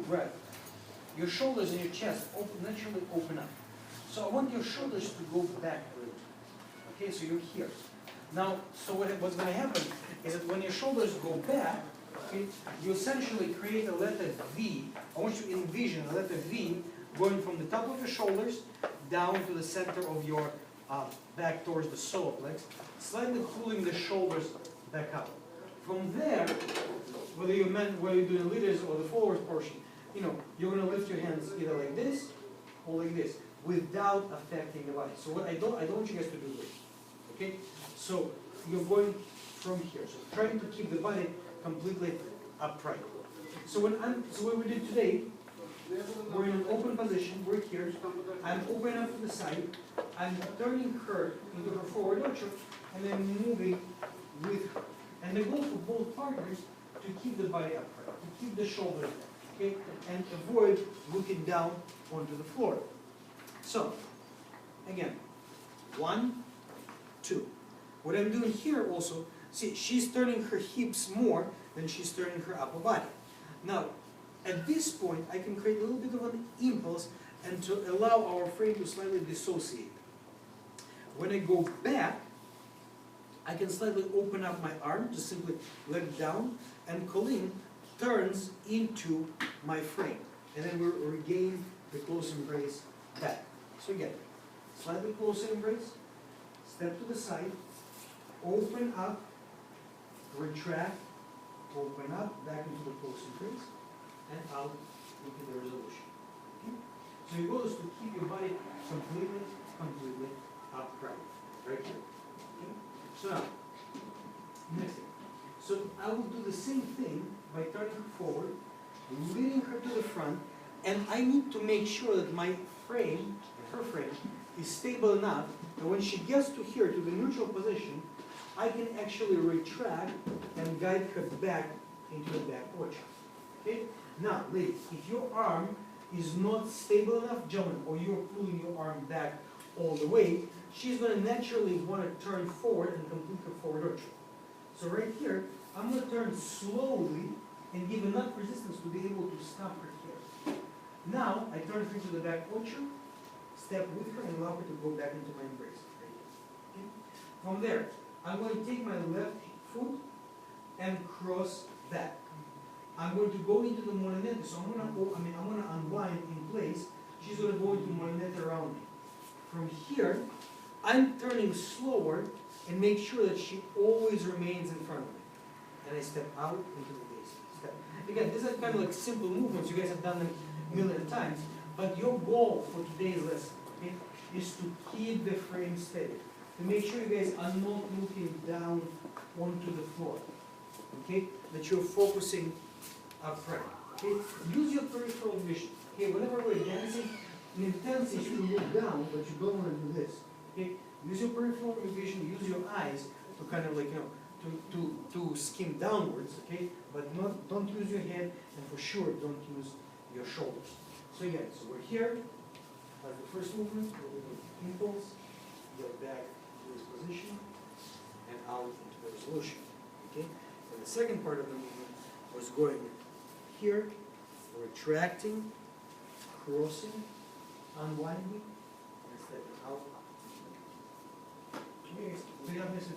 breath, your shoulders and your chest naturally open up. So I want your shoulders to go back a little. Okay, so you're here. Now, so what's going to happen is that when your shoulders go back, okay, you essentially create a letter V. I want you to envision a letter V going from the top of your shoulders down to the center of your back towards the solar plex, slightly pulling the shoulders back up. From there, whether you're doing the leaders or the followers portion, you know, you're going to lift your hands either like this or like this, without affecting the body. So what I don't want you guys to do this. Okay? So you're going from here. So trying to keep the body completely upright. So what we did today, we're in an open position, we're here, I'm opening up to the side, I'm turning her into her forward archer, and then moving with her. And the goal for both partners to keep the body upright, to keep the shoulders down, okay, and avoid looking down onto the floor. So, again, 1, 2. What I'm doing here also, see, she's turning her hips more than she's turning her upper body. Now, at this point, I can create a little bit of an impulse and to allow our frame to slightly dissociate. When I go back, I can slightly open up my arm, just simply let it down, and Colleen turns into my frame. And then we regain the close embrace back. So again, slightly closer embrace, step to the side, open up, retract, open up, back into the close embrace, and out into the resolution. Okay? So your goal is to keep your body completely upright. Right here. Okay? So now, next thing. So I will do the same thing by turning her forward, leading her to the front, and I need to make sure that my frame, her frame, is stable enough that when she gets to here, to the neutral position, I can actually retract and guide her back into the back orchard. Okay? Now, ladies, if your arm is not stable enough, gentlemen, or you're pulling your arm back all the way, she's going to naturally want to turn forward and complete her forward orchard. So right here, I'm going to turn slowly and give enough resistance to be able to stop her here. Now, I turn her to the back orchard, step with her, and allow her to go back into my embrace. Okay? From there, I'm going to take my left foot and cross back. I'm going to go into the molinete, so I'm going to unwind in place. She's going to go into molinete around me. From here, I'm turning slower and make sure that she always remains in front of me. And I step out into the base. Step. Again, these are kind of like simple movements. You guys have done them a million times. But your goal for today's lesson, okay, is to keep the frame steady. To make sure you guys are not looking down onto the floor. Okay? That you're focusing upright. Okay? Use your peripheral vision. Okay, whenever we're dancing, in intensity you should look down, but you don't want to do this. Okay? Use your peripheral vision, use your eyes to kind of like, you know, to skim downwards, okay? But don't use your head, and for sure don't use your shoulders. So again, so we're here, that's the first movement, we're going to impulse, get back to this position, and out into the resolution. Okay? And the second part of the movement was going here, retracting, crossing, unwinding, and stepping out. Okay, so you have this.